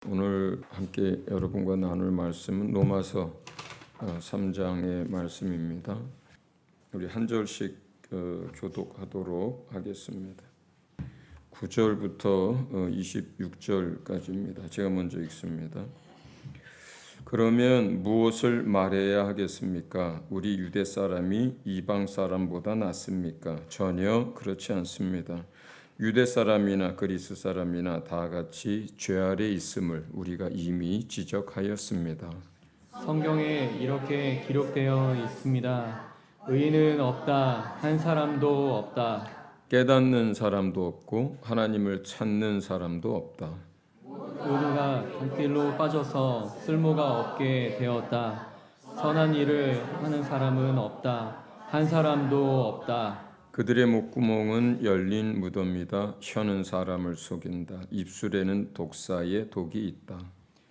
오늘 함께 여러분과 나눌 말씀은 로마서 3장의 말씀입니다. 우리 한 절씩 교독하도록 하겠습니다. 9절부터 26절까지입니다. 제가 먼저 읽습니다. 그러면 무엇을 말해야 하겠습니까? 우리 유대 사람이 이방 사람보다 낫습니까? 전혀 그렇지 않습니다. 유대 사람이나 그리스 사람이나 다 같이 죄 아래 있음을 우리가 이미 지적하였습니다. 성경에 이렇게 기록되어 있습니다. 의인은 없다, 한 사람도 없다. 깨닫는 사람도 없고 하나님을 찾는 사람도 없다. 모두가 굴길로 빠져서 쓸모가 없게 되었다. 선한 일을 하는 사람은 없다, 한 사람도 없다. 그들의 목구멍은 열린 무덤이다. 혀는 사람을 속인다. 입술에는 독사의 독이 있다.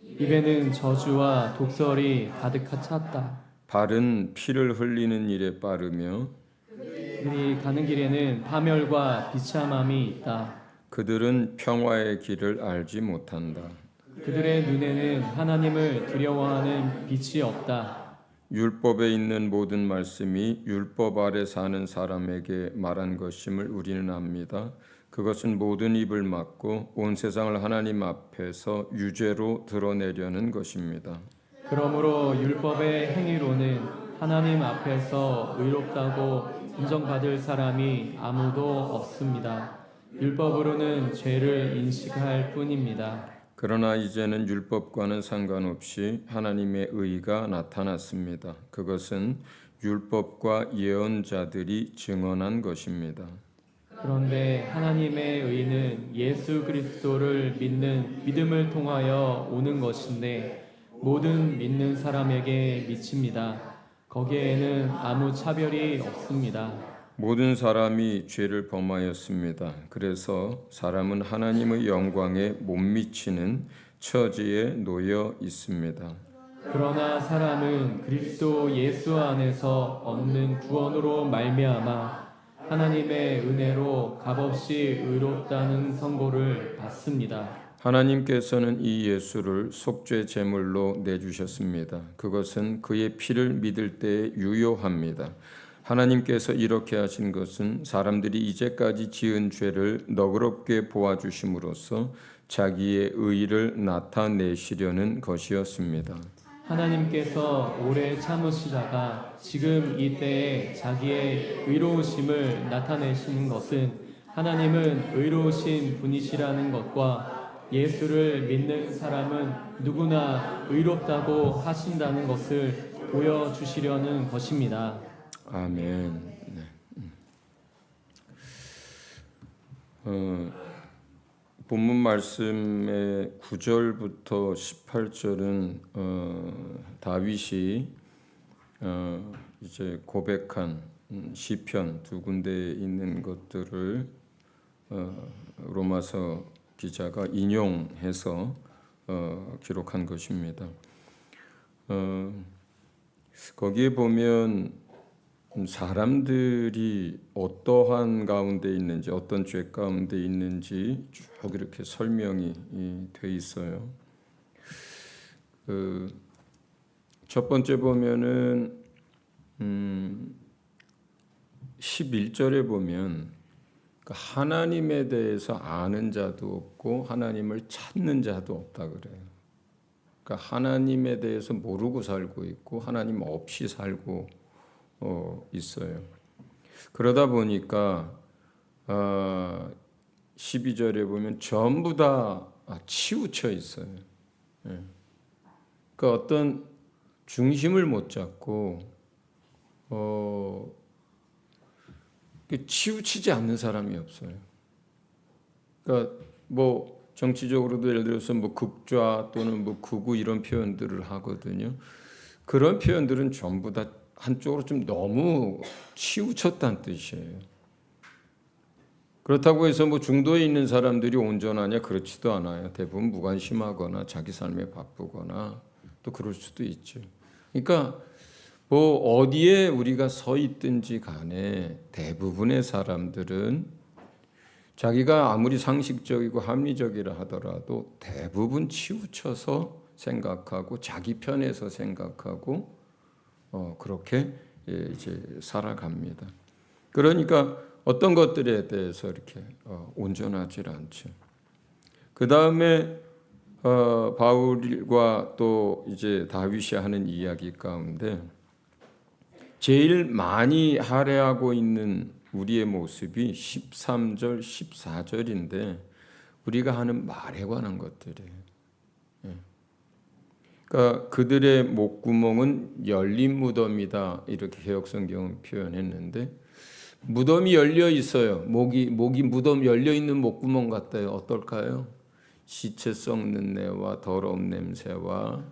입에는 저주와 독설이 가득 찼다. 발은 피를 흘리는 일에 빠르며 그들이 가는 길에는 파멸과 비참함이 있다. 그들은 평화의 길을 알지 못한다. 그들의 눈에는 하나님을 두려워하는 빛이 없다. 율법에 있는 모든 말씀이 율법 아래 사는 사람에게 말한 것임을 우리는 압니다. 그것은 모든 입을 막고 온 세상을 하나님 앞에서 유죄로 드러내려는 것입니다. 그러므로 율법의 행위로는 하나님 앞에서 의롭다고 인정받을 사람이 아무도 없습니다. 율법으로는 죄를 인식할 뿐입니다. 그러나 이제는 율법과는 상관없이 하나님의 의가 나타났습니다. 그것은 율법과 예언자들이 증언한 것입니다. 그런데 하나님의 의는 예수 그리스도를 믿는 믿음을 통하여 오는 것인데 모든 믿는 사람에게 미칩니다. 거기에는 아무 차별이 없습니다. 모든 사람이 죄를 범하였습니다. 그래서 사람은 하나님의 영광에 못 미치는 처지에 놓여 있습니다. 그러나 사람은 그리스도 예수 안에서 얻는 구원으로 말미암아 하나님의 은혜로 값없이 의롭다는 선고를 받습니다. 하나님께서는 이 예수를 속죄 제물로 내주셨습니다. 그것은 그의 피를 믿을 때에 유효합니다. 하나님께서 이렇게 하신 것은 사람들이 이제까지 지은 죄를 너그럽게 보아주심으로써 자기의 의를 나타내시려는 것이었습니다. 하나님께서 오래 참으시다가 지금 이때에 자기의 의로우심을 나타내시는 것은 하나님은 의로우신 분이시라는 것과 예수를 믿는 사람은 누구나 의롭다고 하신다는 것을 보여주시려는 것입니다. 아멘. 본문 말씀의 9절부터 18절은 다윗이 이제 고백한 시편 두 군데에 있는 것들을 로마서 기자가 인용해서 기록한 것입니다. 거기에 보면 사람들이 어떠한 가운데 있는지, 어떤 죄 가운데 있는지 쭉 이렇게 설명이 돼 있어요. 첫 번째 보면은 11절에 보면 하나님에 대해서 아는 자도 없고 하나님을 찾는 자도 없다 그래요. 그러니까 하나님에 대해서 모르고 살고 있고 하나님 없이 살고 있어요. 그러다 보니까 12절에 보면 전부 다 치우쳐 있어요. 그러니까 어떤 중심을 못 잡고 치우치지 않는 사람이 없어요. 그러니까 뭐 정치적으로도 예를 들어서 뭐 극좌 또는 뭐 극우 이런 표현들을 하거든요. 그런 표현들은 전부 다 한쪽으로 좀 너무 치우쳤다는 뜻이에요. 그렇다고 해서 뭐 중도에 있는 사람들이 온전하냐? 그렇지도 않아요. 대부분 무관심하거나 자기 삶에 바쁘거나 또 그럴 수도 있죠. 그러니까 뭐 어디에 우리가 서 있든지 간에 대부분의 사람들은 자기가 아무리 상식적이고 합리적이라 하더라도 대부분 치우쳐서 생각하고 자기 편에서 생각하고 그렇게 이제 살아갑니다. 그러니까 어떤 것들에 대해서 이렇게 온전하지 않죠. 그 다음에 바울과 또 이제 다윗이 하는 이야기 가운데 제일 많이 할애하고 있는 우리의 모습이 13절, 14절인데 우리가 하는 말에 관한 것들이에요. 그러니까 그들의 목구멍은 열린 무덤이다 이렇게 개역성경은 표현했는데 무덤이 열려 있어요. 목이 무덤 열려 있는 목구멍 같아요. 어떨까요? 시체 썩는 내와 더러운 냄새와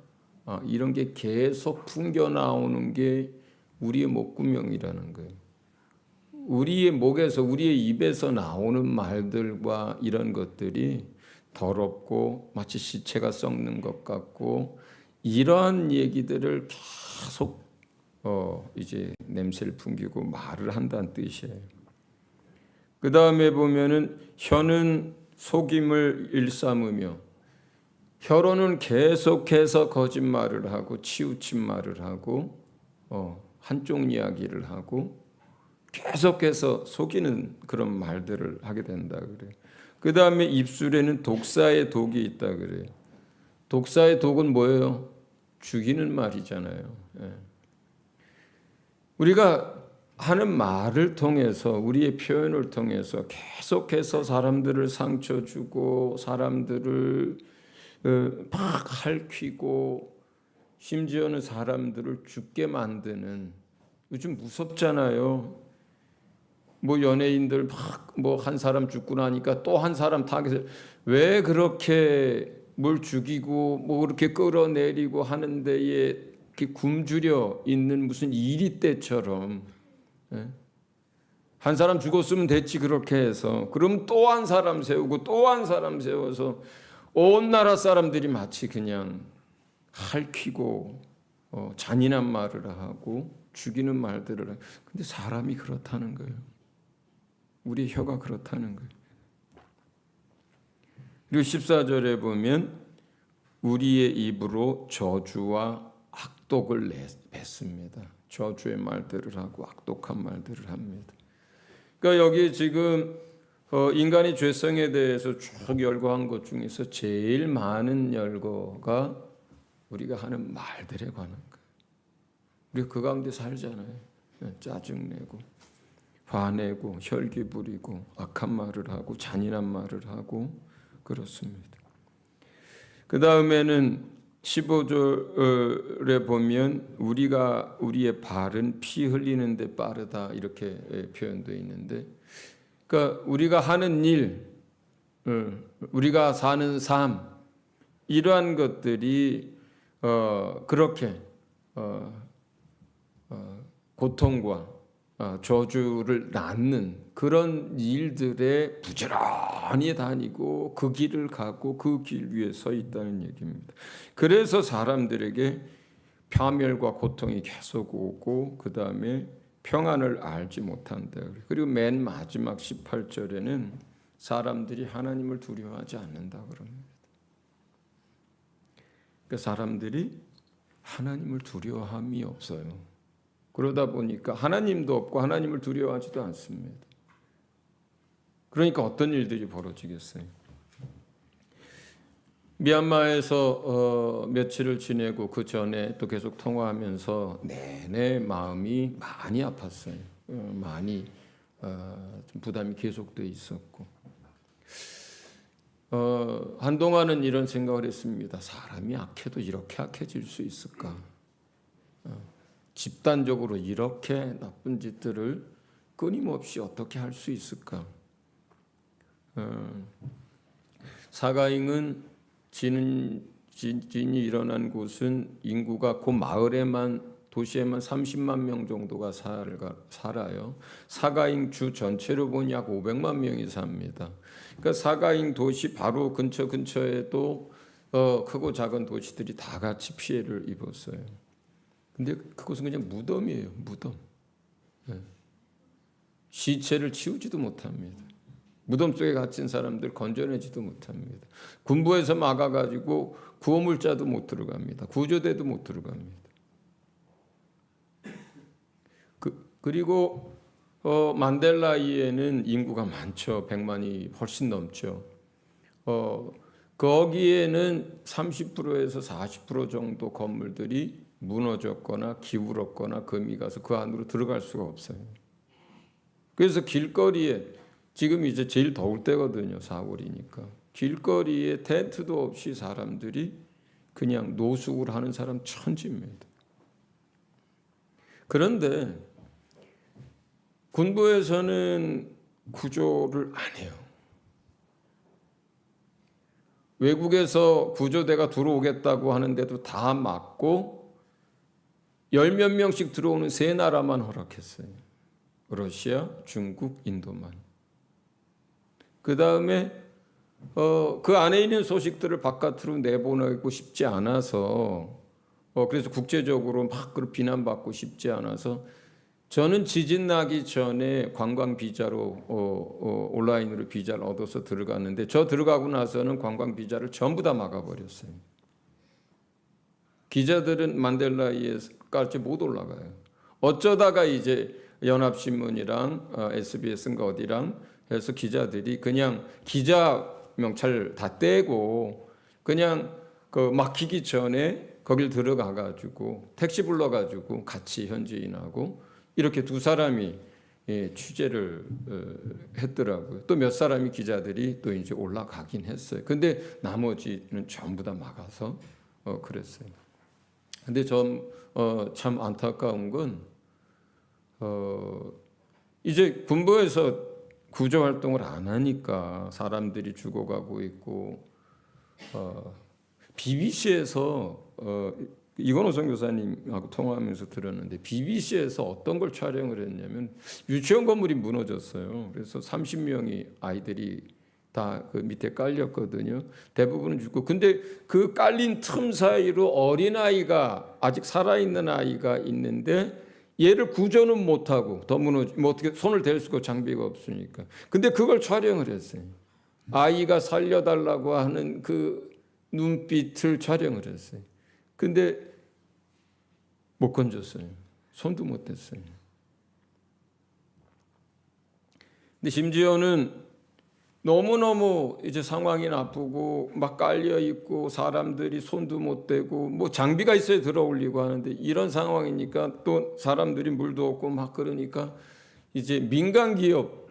이런 게 계속 풍겨 나오는 게 우리의 목구멍이라는 거예요. 우리의 목에서 우리의 입에서 나오는 말들과 이런 것들이 더럽고 마치 시체가 썩는 것 같고 이러한 얘기들을 계속 이제 냄새를 풍기고 말을 한다는 뜻이에요. 그 다음에 보면은 혀는 속임을 일삼으며 혀로는 계속해서 거짓말을 하고 치우친 말을 하고 한쪽 이야기를 하고 계속해서 속이는 그런 말들을 하게 된다 그래요. 그 다음에 입술에는 독사의 독이 있다 그래요. 독사의 독은 뭐예요? 죽이는 말이잖아요. 우리가 하는 말을 통해서 우리의 표현을 통해서 계속해서 사람들을 상처 주고 사람들을 막 핥히고 심지어는 사람들을 죽게 만드는 요즘 무섭잖아요. 뭐 연예인들 막 뭐 한 사람 죽고 나니까 또 한 사람 타겟을 왜 그렇게 뭘 죽이고 뭐 그렇게 끌어내리고 하는 데에 이렇게 굶주려 있는 무슨 일이 때처럼 한 사람 죽었으면 됐지 그렇게 해서 그럼 또 한 사람 세우고 또 한 사람 세워서 온 나라 사람들이 마치 그냥 핥히고 잔인한 말을 하고 죽이는 말들을 하고 근데 사람이 그렇다는 거예요. 우리 혀가 그렇다는 거예요. 그리고 14절에 보면 우리의 입으로 저주와 악독을 뱉습니다. 저주의 말들을 하고 악독한 말들을 합니다. 그러니까 여기 지금 인간의 죄성에 대해서 쭉 열거한 것 중에서 제일 많은 열거가 우리가 하는 말들에 관한 거예요. 우리가 그 가운데 살잖아요. 짜증내고 화내고 혈기 부리고 악한 말을 하고 잔인한 말을 하고 그렇습니다. 그 다음에는 15절에 보면 우리의 발은 피 흘리는 데 빠르다 이렇게 표현되어 있는데 그러니까 우리가 하는 일, 우리가 사는 삶 이러한 것들이 그렇게 고통과 저주를 낳는 그런 일들에 부지런히 다니고 그 길을 가고 그 길 위에 서 있다는 얘기입니다. 그래서 사람들에게 파멸과 고통이 계속 오고 그 다음에 평안을 알지 못한다. 그리고 맨 마지막 18절에는 사람들이 하나님을 두려워하지 않는다 그럽니다. 그러니까 사람들이 하나님을 두려워함이 없어요. 그러다 보니까 하나님도 없고 하나님을 두려워하지도 않습니다. 그러니까 어떤 일들이 벌어지겠어요? 미얀마에서 며칠을 지내고 그 전에 또 계속 통화하면서 내내 마음이 많이 아팠어요. 많이 좀 부담이 계속돼 있었고 한동안은 이런 생각을 했습니다. 사람이 악해도 이렇게 악해질 수 있을까? 집단적으로 이렇게 나쁜 짓들을 끊임없이 어떻게 할 수 있을까? 사가잉은 진이 일어난 곳은 인구가 그 마을에만 도시에만 30만 명 정도가 살아요. 사가잉 주 전체로 보니 약 500만 명이 삽니다. 그러니까 사가잉 도시 바로 근처에도 크고 작은 도시들이 다 같이 피해를 입었어요. 근데 그것은 그냥 무덤이에요. 무덤. 시체를 치우지도 못합니다. 무덤 속에 갇힌 사람들 건져내지도 못합니다. 군부에서 막아가지고 구호물자도 못 들어갑니다. 구조대도 못 들어갑니다. 그리고 만델라이에는 인구가 많죠. 100만이 훨씬 넘죠. 거기에는 30%에서 40% 정도 건물들이 무너졌거나 기울었거나 금이 가서 그 안으로 들어갈 수가 없어요. 그래서 길거리에 지금 이제 제일 더울 때거든요. 4월이니까. 길거리에 텐트도 없이 사람들이 그냥 노숙을 하는 사람 천지입니다. 그런데 군부에서는 구조를 안 해요. 외국에서 구조대가 들어오겠다고 하는데도 다 막고 10몇 명씩 들어오는 3나라만 허락했어요. 러시아, 중국, 인도만. 그 다음에 그 안에 있는 소식들을 바깥으로 내보내고 싶지 않아서 그래서 국제적으로 막 비난받고 싶지 않아서 저는 지진 나기 전에 관광 비자로 온라인으로 비자를 얻어서 들어갔는데 저 들어가고 나서는 관광 비자를 전부 다 막아버렸어요. 기자들은 만델라이에까지 못 올라가요. 어쩌다가 이제 연합신문이랑 SBS인가 어디랑 해서 기자들이 그냥 기자 명찰 다 떼고 그냥 그 막히기 전에 거길 들어가가지고 택시 불러가지고 같이 현지인하고 이렇게 2사람이 취재를 했더라고요. 또 몇 사람이 기자들이 또 이제 올라가긴 했어요. 근데 나머지는 전부 다 막아서 그랬어요. 근데 참 안타까운 건 이제 군부에서 구조 활동을 안 하니까 사람들이 죽어가고 있고 BBC에서 이건호 선교사님하고 통화하면서 들었는데 BBC에서 어떤 걸 촬영을 했냐면 유치원 건물이 무너졌어요. 그래서 30명이 아이들이 다 그 밑에 깔렸거든요. 대부분은 죽고 근데 그 깔린 틈 사이로 어린아이가 아직 살아있는 아이가 있는데 얘를 구조는 못하고 더 무너지 뭐 어떻게 손을 댈 수가 장비가 없으니까. 근데 그걸 촬영을 했어요. 아이가 살려달라고 하는 그 눈빛을 촬영을 했어요. 근데 못 건졌어요. 손도 못 댔어요. 근데 심지어는 너무너무 이제 상황이 나쁘고 막 깔려 있고 사람들이 손도 못 대고 뭐 장비가 있어야 들어올리고 하는데 이런 상황이니까 또 사람들이 물도 없고 막 그러니까 이제 민간 기업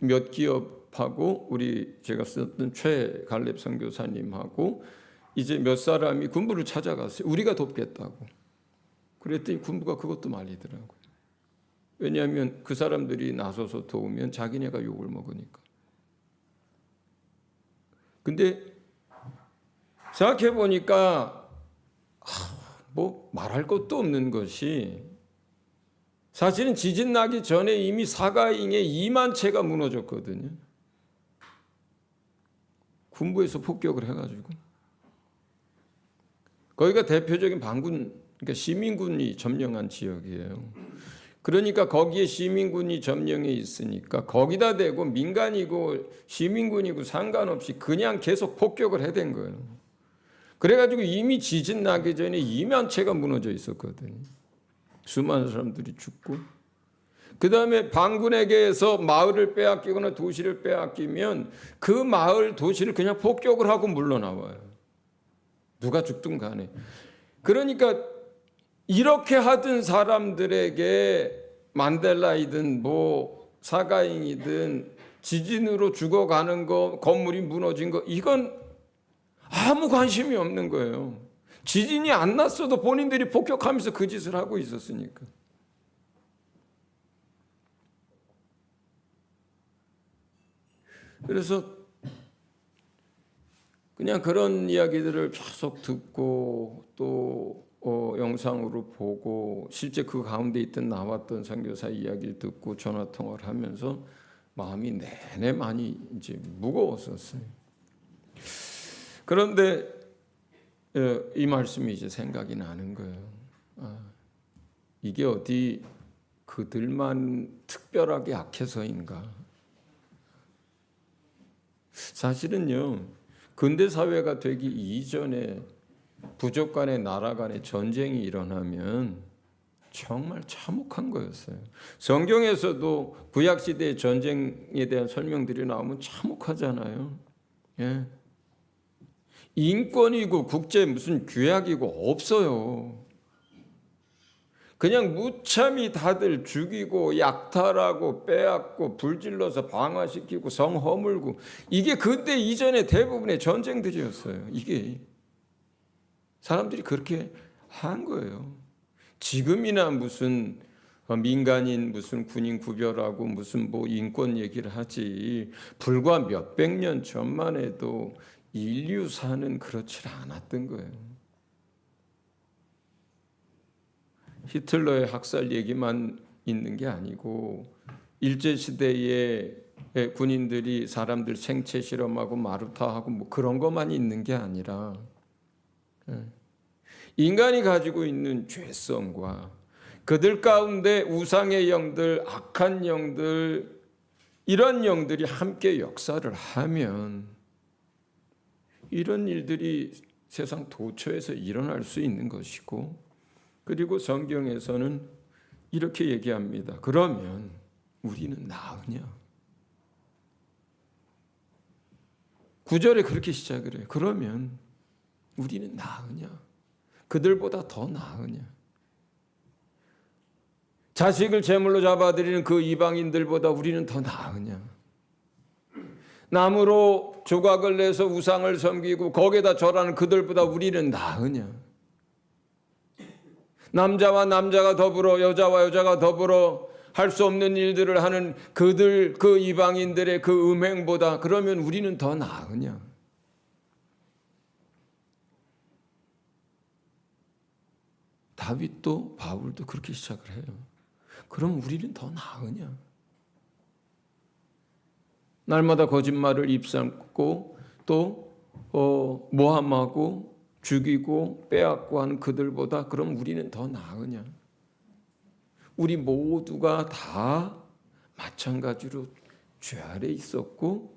몇 기업하고 우리 제가 썼던 최갈렙 선교사님하고 이제 몇 사람이 군부를 찾아갔어요. 우리가 돕겠다고. 그랬더니 군부가 그것도 말리더라고요. 왜냐하면 그 사람들이 나서서 도우면 자기네가 욕을 먹으니까. 근데 생각해 보니까 뭐 말할 것도 없는 것이 사실은 지진 나기 전에 이미 사가잉에 2만 채가 무너졌거든요. 군부에서 폭격을 해가지고 거기가 대표적인 반군 그러니까 시민군이 점령한 지역이에요. 그러니까 거기에 시민군이 점령해 있으니까 거기다 대고 민간이고 시민군이고 상관없이 그냥 계속 폭격을 해댄 거예요. 그래가지고 이미 지진 나기 전에 2만 채가 무너져 있었거든요. 수많은 사람들이 죽고 그 다음에 반군에게서 마을을 빼앗기거나 도시를 빼앗기면 그 마을 도시를 그냥 폭격을 하고 물러나와요. 누가 죽든 간에. 그러니까 이렇게 하던 사람들에게 만델라이든 뭐 사가잉이든 지진으로 죽어가는 거 건물이 무너진 거 이건 아무 관심이 없는 거예요. 지진이 안 났어도 본인들이 폭격하면서 그 짓을 하고 있었으니까. 그래서 그냥 그런 이야기들을 계속 듣고 또 영상으로 보고 실제 그 가운데 있던 나왔던 선교사 이야기를 듣고 전화 통화를 하면서 마음이 내내 많이 이제 무거웠었어요. 그런데 이 말씀이 이제 생각이 나는 거예요. 이게 어디 그들만 특별하게 약해서인가? 사실은요, 근대 사회가 되기 이전에 부족 간의 나라 간의 전쟁이 일어나면 정말 참혹한 거였어요. 성경에서도 구약 시대의 전쟁에 대한 설명들이 나오면 참혹하잖아요. 예. 인권이고 국제 무슨 규약이고 없어요. 그냥 무참히 다들 죽이고 약탈하고 빼앗고 불질러서 방화시키고 성 허물고, 이게 그때 이전에 대부분의 전쟁들이었어요. 이게 사람들이 그렇게 한 거예요. 지금이나 무슨 민간인 무슨 군인 구별하고 무슨 뭐 인권 얘기를 하지, 불과 몇백 년 전만 해도 인류사는 그렇지 않았던 거예요. 히틀러의 학살 얘기만 있는 게 아니고, 일제시대에 군인들이 사람들 생체 실험하고 마루타하고 뭐 그런 것만 있는 게 아니라, 인간이 가지고 있는 죄성과 그들 가운데 우상의 영들, 악한 영들, 이런 영들이 함께 역사를 하면 이런 일들이 세상 도처에서 일어날 수 있는 것이고, 그리고 성경에서는 이렇게 얘기합니다. 그러면 우리는 나으냐? 9절에 그렇게 시작을 해요. 그러면 우리는 나으냐? 그들보다 더 나으냐? 자식을 제물로 잡아들이는 그 이방인들보다 우리는 더 나으냐? 나무로 조각을 내서 우상을 섬기고 거기에다 절하는 그들보다 우리는 나으냐? 남자와 남자가 더불어 여자와 여자가 더불어 할 수 없는 일들을 하는 그들, 그 이방인들의 그 음행보다 그러면 우리는 더 나으냐? 다윗도 바울도 그렇게 시작을 해요. 그럼 우리는 더 나으냐? 날마다 거짓말을 입삼고 또 모함하고 죽이고 빼앗고 하는 그들보다 그럼 우리는 더 나으냐? 우리 모두가 다 마찬가지로 죄 아래 있었고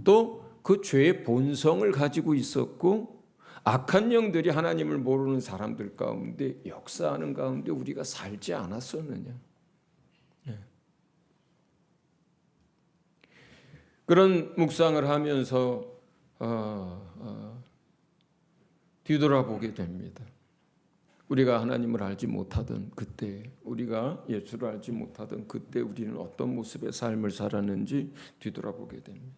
또 그 죄의 본성을 가지고 있었고 악한 영들이 하나님을 모르는 사람들 가운데 역사하는 가운데 우리가 살지 않았었느냐? 그런 묵상을 하면서 뒤돌아보게 됩니다. 우리가 하나님을 알지 못하던 그때, 우리가 예수를 알지 못하던 그때 우리는 어떤 모습의 삶을 살았는지 뒤돌아보게 됩니다.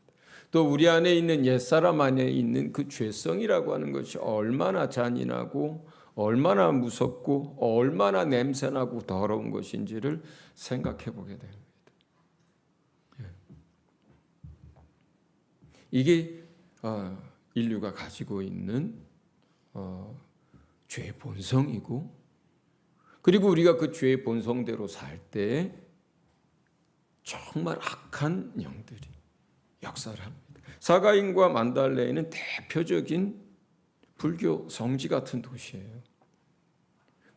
또 우리 안에 있는 옛사람 안에 있는 그 죄성이라고 하는 것이 얼마나 잔인하고 얼마나 무섭고 얼마나 냄새나고 더러운 것인지를 생각해 보게 됩니다. 이게 인류가 가지고 있는 죄의 본성이고, 그리고 우리가 그 죄의 본성대로 살 때 정말 악한 영들이 역사를 합니다. 사가인과 만달레이는 대표적인 불교 성지 같은 도시예요.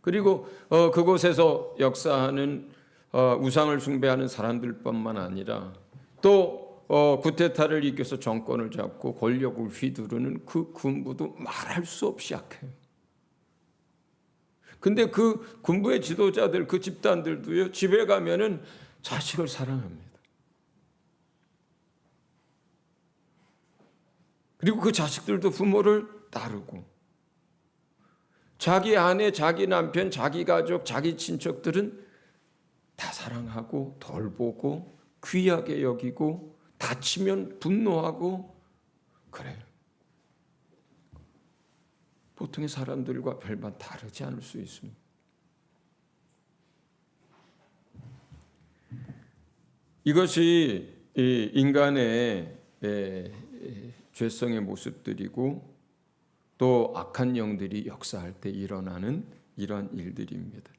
그리고 그곳에서 역사하는 우상을 숭배하는 사람들뿐만 아니라 또 구테타를 이겨서 정권을 잡고 권력을 휘두르는 그 군부도 말할 수 없이 악해요. 근데 그 군부의 지도자들, 그 집단들도요, 집에 가면은 자식을 사랑합니다. 그리고 그 자식들도 부모를 따르고, 자기 아내, 자기 남편, 자기 가족, 자기 친척들은 다 사랑하고 돌보고 귀하게 여기고 다치면 분노하고 그래요. 보통의 사람들과 별반 다르지 않을 수 있습니다. 이것이 인간의 죄성의 모습들이고 또 악한 영들이 역사할 때 일어나는 이런 일들입니다.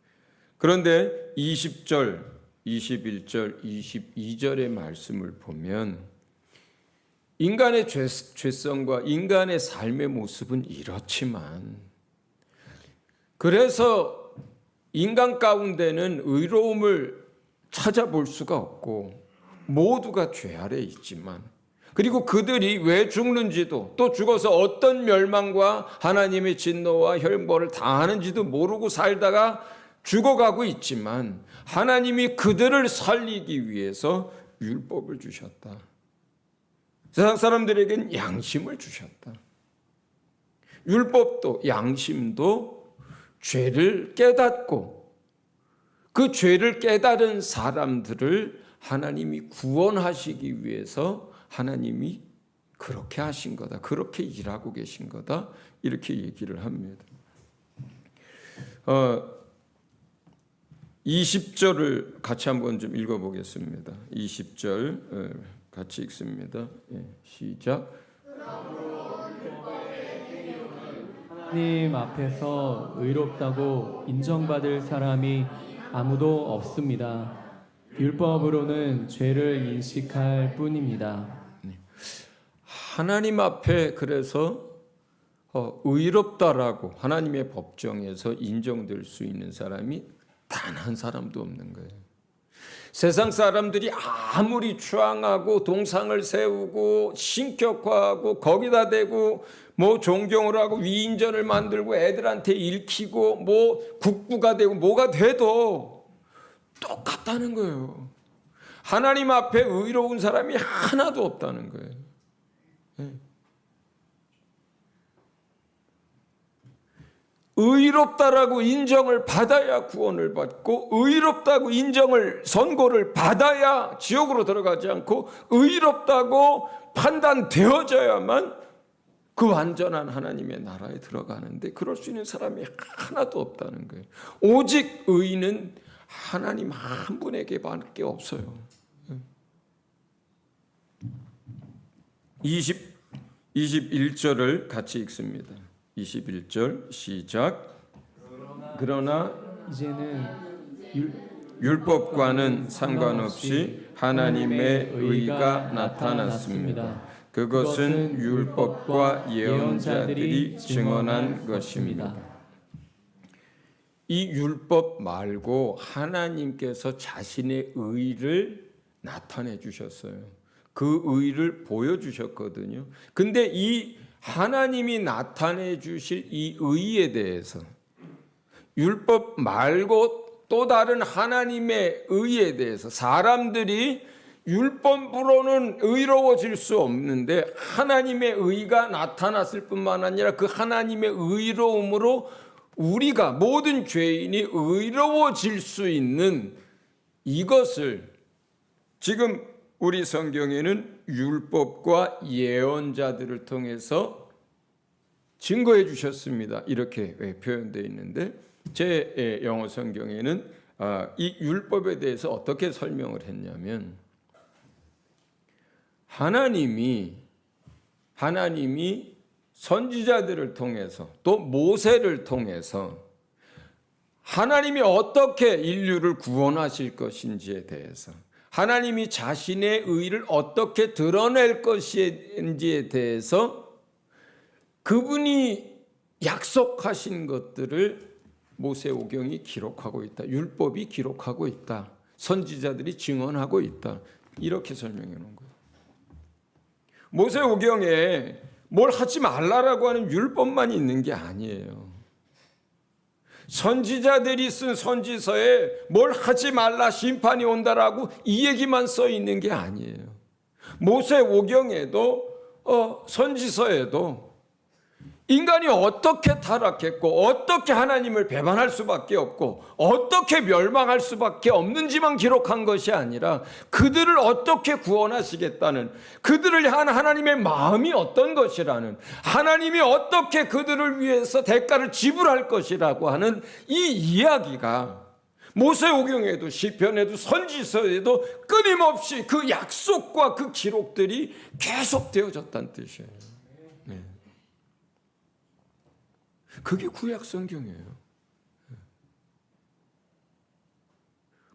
그런데 20절, 21절, 22절의 말씀을 보면 인간의 죄성과 인간의 삶의 모습은 이렇지만, 그래서 인간 가운데는 의로움을 찾아볼 수가 없고 모두가 죄 아래 있지만, 그리고 그들이 왜 죽는지도, 또 죽어서 어떤 멸망과 하나님의 진노와 혈벌을 당하는지도 모르고 살다가 죽어가고 있지만 하나님이 그들을 살리기 위해서 율법을 주셨다. 세상 사람들에겐 양심을 주셨다. 율법도 양심도 죄를 깨닫고 그 죄를 깨달은 사람들을 하나님이 구원하시기 위해서 하나님이 그렇게 하신 거다. 그렇게 일하고 계신 거다. 이렇게 얘기를 합니다. 20절을 같이 한번 좀 읽어보겠습니다. 20절 같이 읽습니다. 시작. 하나님 앞에서 의롭다고 인정받을 사람이 아무도 없습니다. 율법으로는 죄를 인식할 뿐입니다. 하나님 앞에 그래서 의롭다라고 하나님의 법정에서 인정될 수 있는 사람이 단 한 사람도 없는 거예요. 세상 사람들이 아무리 추앙하고 동상을 세우고 신격화하고 거기다 대고 뭐 존경을 하고 위인전을 만들고 애들한테 읽히고 뭐 국부가 되고 뭐가 돼도 똑같다는 거예요. 하나님 앞에 의로운 사람이 하나도 없다는 거예요. 의롭다라고 인정을 받아야 구원을 받고 의롭다고 인정을 선고를 받아야 지옥으로 들어가지 않고 의롭다고 판단되어져야만 그 완전한 하나님의 나라에 들어가는데 그럴 수 있는 사람이 하나도 없다는 거예요. 오직 의는 하나님 한 분에게밖에 없어요. 21절을 같이 읽습니다. 21절 시작. 그러나 이제는 율법과는 상관없이 하나님의 의가 나타났습니다. 그것은 율법과 예언자들이 증언한 것입니다. 이 율법 말고 하나님께서 자신의 의를 나타내 주셨어요. 그 의를 보여주셨거든요. 근데 이 하나님이 나타내 주실 이 의에 대해서 율법 말고 또 다른 하나님의 의에 대해서 사람들이 율법으로는 의로워질 수 없는데 하나님의 의가 나타났을 뿐만 아니라 그 하나님의 의로움으로 우리가 모든 죄인이 의로워질 수 있는 이것을 지금 우리 성경에는 율법과 예언자들을 통해서 증거해 주셨습니다. 이렇게 표현되어 있는데 제 영어 성경에는 이 율법에 대해서 어떻게 설명을 했냐면 하나님이 선지자들을 통해서 또 모세를 통해서 하나님이 어떻게 인류를 구원하실 것인지에 대해서 하나님이 자신의 의를 어떻게 드러낼 것인지에 대해서 그분이 약속하신 것들을 모세오경이 기록하고 있다. 율법이 기록하고 있다. 선지자들이 증언하고 있다. 이렇게 설명해 놓은 거예요. 모세오경에 뭘 하지 말라라고 하는 율법만 있는 게 아니에요. 선지자들이 쓴 선지서에 뭘 하지 말라 심판이 온다라고 이 얘기만 써 있는 게 아니에요. 모세오경에도 선지서에도 인간이 어떻게 타락했고 어떻게 하나님을 배반할 수밖에 없고 어떻게 멸망할 수밖에 없는지만 기록한 것이 아니라 그들을 어떻게 구원하시겠다는 그들을 향한 하나님의 마음이 어떤 것이라는 하나님이 어떻게 그들을 위해서 대가를 지불할 것이라고 하는 이 이야기가 모세오경에도 시편에도 선지서에도 끊임없이 그 약속과 그 기록들이 계속되어졌다는 뜻이에요. 네. 그게 구약 성경이에요.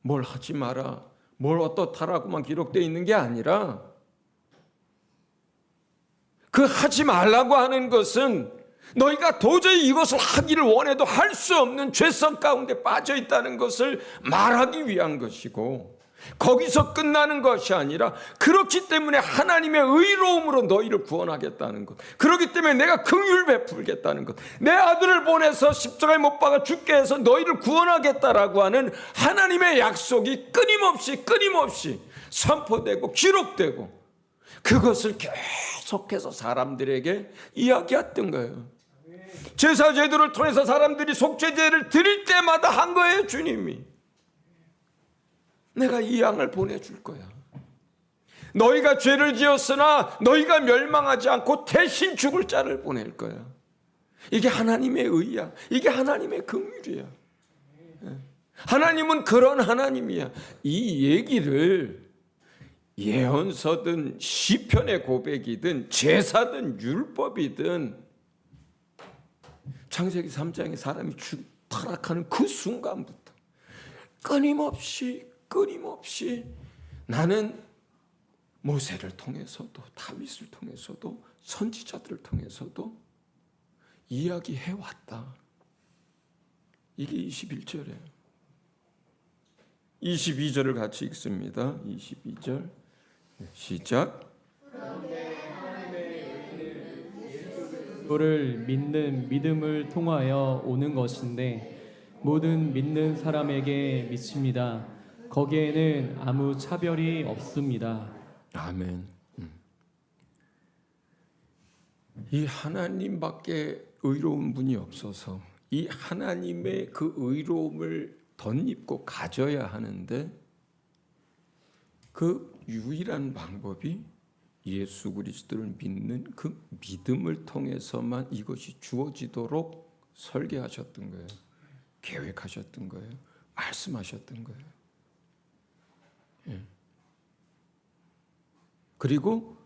뭘 하지 마라, 뭘 어떻다라고만 기록되어 있는 게 아니라 그 하지 말라고 하는 것은 너희가 도저히 이것을 하기를 원해도 할 수 없는 죄성 가운데 빠져 있다는 것을 말하기 위한 것이고 거기서 끝나는 것이 아니라 그렇기 때문에 하나님의 의로움으로 너희를 구원하겠다는 것, 그렇기 때문에 내가 긍휼 베풀겠다는 것, 내 아들을 보내서 십자가에 못 박아 죽게 해서 너희를 구원하겠다라고 하는 하나님의 약속이 끊임없이 선포되고 기록되고, 그것을 계속해서 사람들에게 이야기했던 거예요. 제사 제도를 통해서 사람들이 속죄제를 드릴 때마다 한 거예요. 주님이 내가 이 양을 보내줄 거야. 너희가 죄를 지었으나 너희가 멸망하지 않고 대신 죽을 자를 보낼 거야. 이게 하나님의 의야. 이게 하나님의 긍휼이야. 하나님은 그런 하나님이야. 이 얘기를 예언서든 시편의 고백이든 제사든 율법이든 창세기 3장에 사람이 타락하는 그 순간부터 끊임없이 나는 모세를 통해서도 다윗을 통해서도 선지자들을 통해서도 이야기해왔다. 이게 21절이에요. 22절을 같이 읽습니다. 22절 시작. 그를 믿는 믿음을 통하여 오는 것인데 모든 믿는 사람에게 미칩니다. 거기에는 아무 차별이 없습니다. 아멘. 이 하나님밖에 의로운 분이 없어서 이 하나님의 그 의로움을 덧입고 가져야 하는데, 그 유일한 방법이 예수 그리스도를 믿는 그 믿음을 통해서만 이것이 주어지도록 설계하셨던 거예요. 계획하셨던 거예요. 말씀하셨던 거예요. 그리고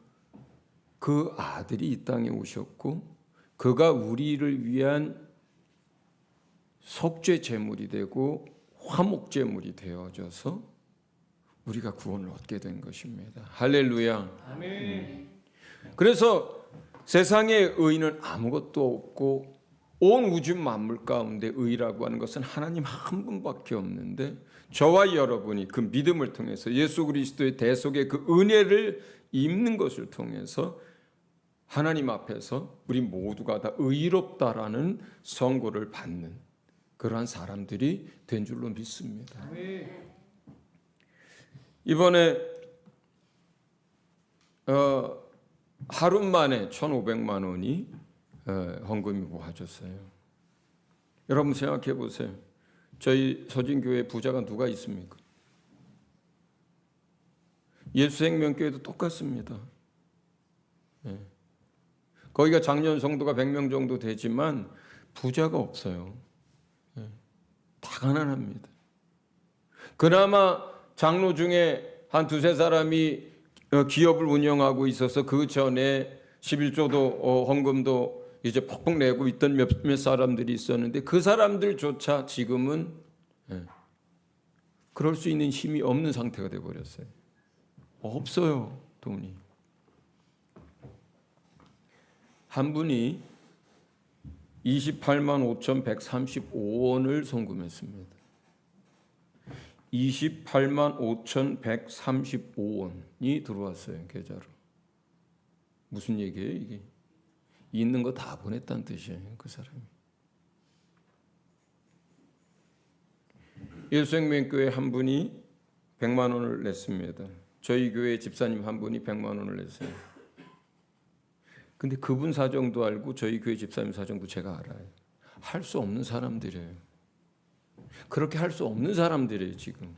그 아들이 이 땅에 오셨고 그가 우리를 위한 속죄 제물이 되고 화목 제물이 되어져서 우리가 구원을 얻게 된 것입니다. 할렐루야. 아멘. 그래서 세상의 의는 아무것도 없고 온 우주 만물 가운데 의라고 하는 것은 하나님 한 분밖에 없는데, 저와 여러분이 그 믿음을 통해서 예수 그리스도의 대속의 그 은혜를 입는 것을 통해서 하나님 앞에서 우리 모두가 다 의롭다라는 선고를 받는 그러한 사람들이 된 줄로 믿습니다. 이번에 하루 만에 1,500만 원이 헌금이 모아졌어요. 여러분 생각해 보세요. 저희 서진교회 부자가 누가 있습니까? 예수생명교회도 똑같습니다. 거기가 작년 성도가 100명 정도 되지만 부자가 없어요. 다 가난합니다. 그나마 장로 중에 한 두세 사람이 기업을 운영하고 있어서 그 전에 11조도 헌금도 이제 퍽퍽 내고 있던 몇몇 사람들이 있었는데, 그 사람들조차 지금은 그럴 수 있는 힘이 없는 상태가 되어버렸어요. 없어요, 돈이. 한 분이 28만 5,135원을 송금했습니다. 28만 5,135원이 들어왔어요, 계좌로. 무슨 얘기예요, 이게? 있는 거 다 보냈다는 뜻이에요, 그 사람이. 예수생명교회 한 분이 100만 원을 냈습니다. 저희 교회 집사님 한 분이 100만 원을 냈어요. 근데 그분 사정도 알고 저희 교회 집사님 사정도 제가 알아요. 할 수 없는 사람들이에요. 그렇게 할 수 없는 사람들이에요, 지금.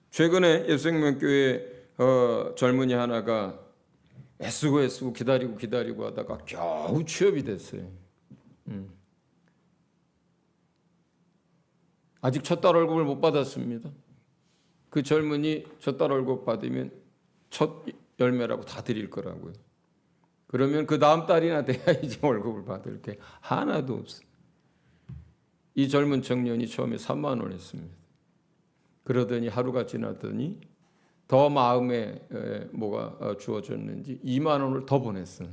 최근에 예수생명교회 젊은이 하나가 애쓰고 기다리고 하다가 겨우 취업이 됐어요. 아직 첫 달 월급을 못 받았습니다. 그 젊은이 첫 달 월급 받으면 첫 열매라고 다 드릴 거라고요. 그러면 그 다음 달이나 돼야 이제 월급을 받을 게 하나도 없어요. 이 젊은 청년이 처음에 3만 원 했습니다. 그러더니 하루가 지나더니 더 마음에 뭐가 주어졌는지 2만 원을 더 보냈어요.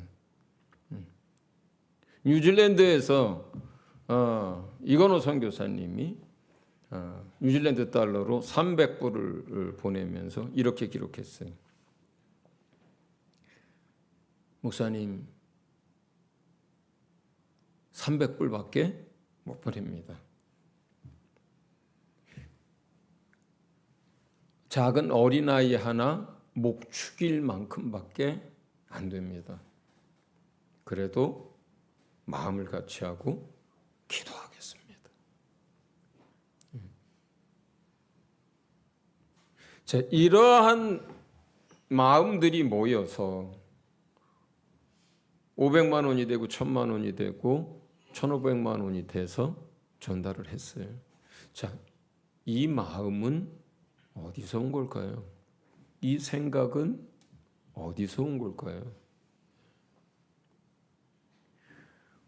뉴질랜드에서 이건호 선교사님이 뉴질랜드 달러로 300불을 보내면서 이렇게 기록했어요. 목사님, 300불밖에 못 보냅니다. 작은 어린아이 하나 목 축일 만큼밖에 안 됩니다. 그래도 마음을 같이 하고 기도하겠습니다. 자, 이러한 마음들이 모여서 500만 원이 되고 1000만 원이 되고 1500만 원이 돼서 전달을 했어요. 자, 이 마음은 어디서 온 걸까요? 이 생각은 어디서 온 걸까요?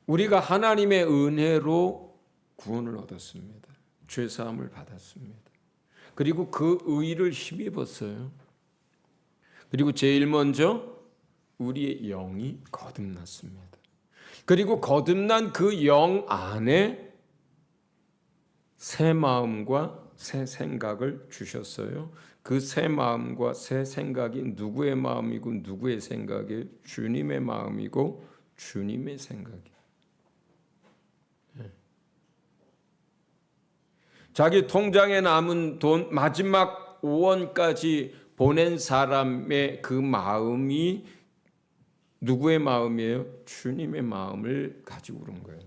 우리가 하나님의 은혜로 구원을 얻었습니다. 죄 사함을 받았습니다. 그리고 그 의를 힘입었어요. 그리고 제일 먼저 우리의 영이 거듭났습니다. 그리고 거듭난 그 영 안에 새 마음과 새 생각을 주셨어요. 그 새 마음과 새 생각이 누구의 마음이고 누구의 생각이에요? 주님의 마음이고 주님의 생각이에요. 자기 통장에 남은 돈 마지막 5원까지 보낸 사람의 그 마음이 누구의 마음이에요? 주님의 마음을 가지고 그런 거예요.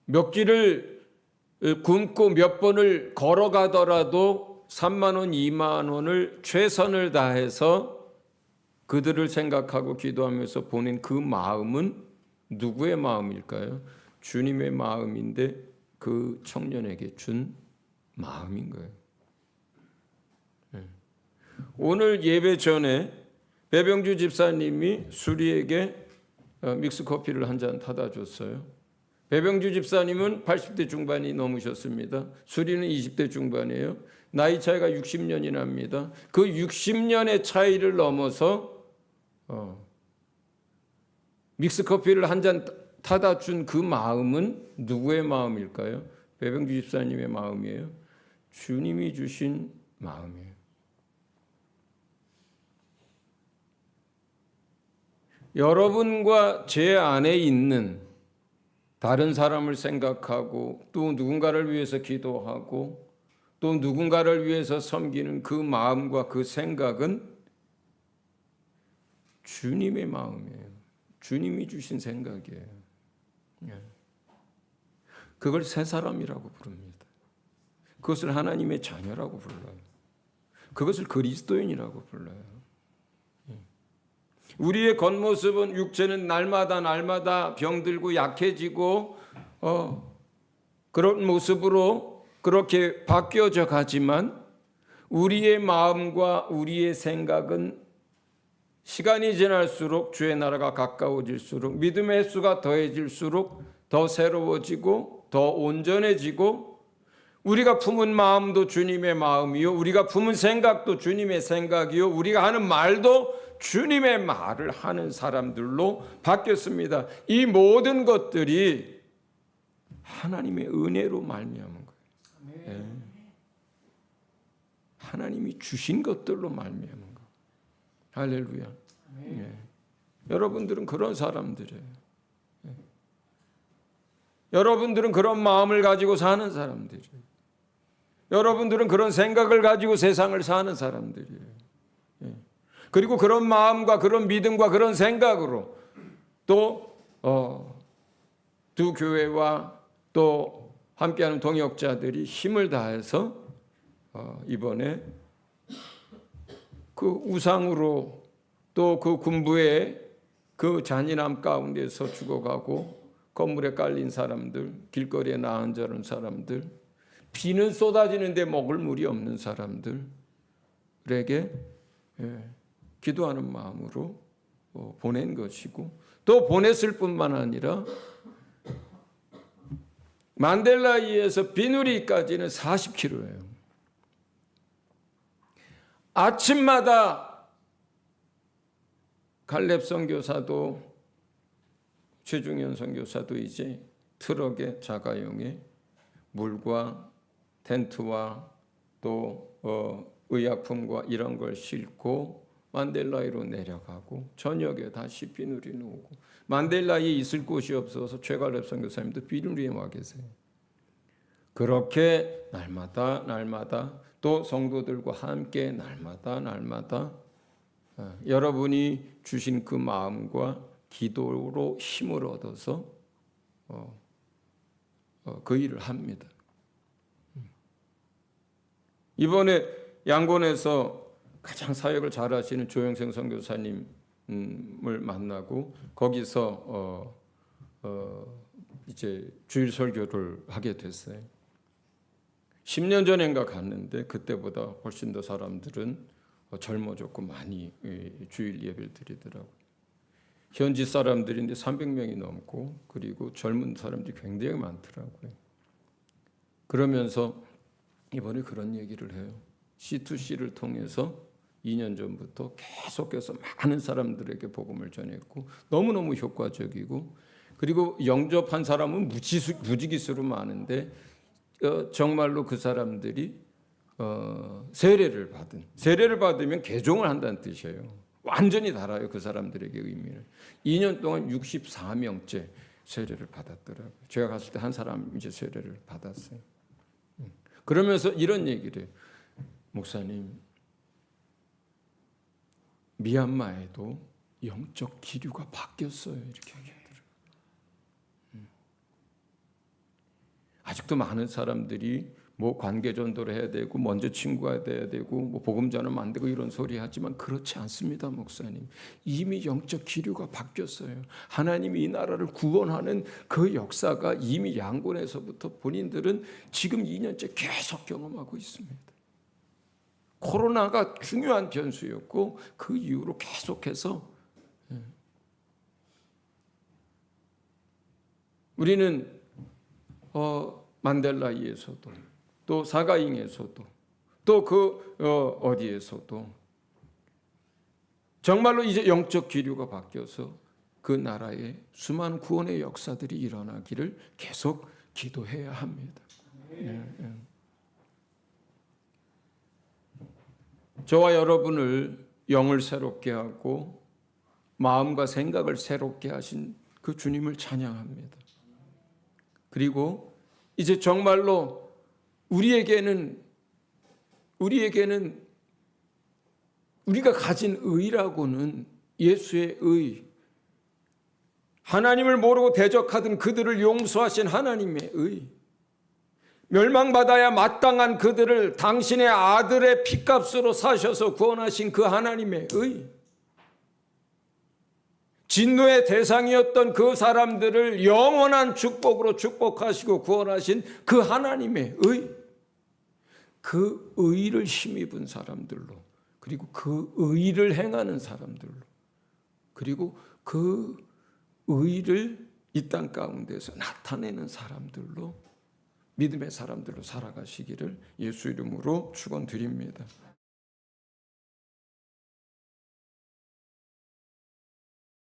몇 길을 굶고 몇 번을 걸어가더라도 3만 원, 2만 원을 최선을 다해서 그들을 생각하고 기도하면서 보낸 그 마음은 누구의 마음일까요? 주님의 마음인데 그 청년에게 준 마음인 거예요. 오늘 예배 전에 배병주 집사님이 수리에게 믹스커피를 한 잔 타다 줬어요. 배병주 집사님은 80대 중반이 넘으셨습니다. 수리는 20대 중반이에요. 나이 차이가 60년이 납니다. 그 60년의 차이를 넘어서 믹스커피를 한 잔 타다 준 그 마음은 누구의 마음일까요? 배병주 집사님의 마음이에요. 주님이 주신 마음이에요. 여러분과 제 안에 있는 다른 사람을 생각하고 또 누군가를 위해서 기도하고 또 누군가를 위해서 섬기는 그 마음과 그 생각은 주님의 마음이에요. 주님이 주신 생각이에요. 그걸 새 사람이라고 부릅니다. 그것을 하나님의 자녀라고 불러요. 그것을 그리스도인이라고 불러요. 우리의 겉모습은 육체는 날마다 병들고 약해지고 그런 모습으로 그렇게 바뀌어져 가지만 우리의 마음과 우리의 생각은 시간이 지날수록 주의 나라가 가까워질수록 믿음의 횟수가 더해질수록 더 새로워지고 더 온전해지고 우리가 품은 마음도 주님의 마음이요 우리가 품은 생각도 주님의 생각이요 우리가 하는 말도 주님의 말을 하는 사람들로 바뀌었습니다. 이 모든 것들이 하나님의 은혜로 말미암은 거예요. 네. 하나님이 주신 것들로 말미암은 거예요. 할렐루야. 네. 여러분들은 그런 사람들이에요. 네. 여러분들은 그런 마음을 가지고 사는 사람들이에요. 여러분들은 그런 생각을 가지고 세상을 사는 사람들이에요. 그리고 그런 마음과 그런 믿음과 그런 생각으로 또 두 교회와 또 함께하는 동역자들이 힘을 다해서 이번에 그 우상으로 또 그 군부의 그 잔인함 가운데서 죽어가고 건물에 깔린 사람들, 길거리에 나앉은 사람들, 비는 쏟아지는데 먹을 물이 없는 사람들에게 기도하는 마음으로 보낸 것이고 또 보냈을 뿐만 아니라 만델라이에서 비누리까지는 40km예요. 아침마다 칼렙 선교사도 최중현 선교사도 이제 트럭에 자가용에 물과 텐트와 또 의약품과 이런 걸 싣고 만델라이로 내려가고 저녁에 다시 비누리에 오고 만델라에 있을 곳이 없어서 최갈렙 선교사님도 비누리에 와 계세요. 그렇게 날마다 또 성도들과 함께 날마다 여러분이 주신 그 마음과 기도로 힘을 얻어서 그 일을 합니다. 이번에 양곤에서 가장 사역을 잘하시는 조영생 선교사님을 만나고 거기서 이제 주일 설교를 하게 됐어요. 10년 전인가 갔는데 그때보다 훨씬 더 사람들은 젊어졌고 많이 주일 예배를 드리더라고요. 현지 사람들인데 300명이 넘고 그리고 젊은 사람들이 굉장히 많더라고요. 그러면서 이번에 그런 얘기를 해요. C2C를 통해서 2년 전부터 계속해서 많은 사람들에게 복음을 전했고 너무너무 효과적이고 그리고 영접한 사람은 무지기수로 많은데 정말로 그 사람들이 세례를 받으면 개종을 한다는 뜻이에요. 완전히 달라요. 그 사람들에게 의미는. 2년 동안 64명째 세례를 받았더라고요. 제가 갔을 때 한 사람 이제 세례를 받았어요. 그러면서 이런 얘기를 해요. 목사님, 미얀마에도 영적 기류가 바뀌었어요. 이렇게 얘기하더라고요. 아직도 많은 사람들이 뭐 관계 전도를 해야 되고 먼저 친구가 돼야 되고 뭐 복음 전을 만들고 이런 소리 하지만 그렇지 않습니다, 목사님. 이미 영적 기류가 바뀌었어요. 하나님이 이 나라를 구원하는 그 역사가 이미 양곤에서부터 본인들은 지금 2년째 계속 경험하고 있습니다. 코로나가 중요한 변수였고 그 이후로 계속해서 우리는 만델라이에서도 또 사가잉에서도 또 그 어디에서도 정말로 이제 영적 기류가 바뀌어서 그 나라에 수많은 구원의 역사들이 일어나기를 계속 기도해야 합니다. 저와 여러분을 영을 새롭게 하고 마음과 생각을 새롭게 하신 그 주님을 찬양합니다. 그리고 이제 정말로 우리에게는 우리가 가진 의라고는 예수의 의, 하나님을 모르고 대적하던 그들을 용서하신 하나님의 의, 멸망받아야 마땅한 그들을 당신의 아들의 피값으로 사셔서 구원하신 그 하나님의 의, 진노의 대상이었던 그 사람들을 영원한 축복으로 축복하시고 구원하신 그 하나님의 의, 그 의를 힘입은 사람들로, 그리고 그 의를 행하는 사람들로, 그리고 그 의를 이 땅 가운데서 나타내는 사람들로, 믿음의 사람들로 살아가시기를 예수 이름으로 축원드립니다.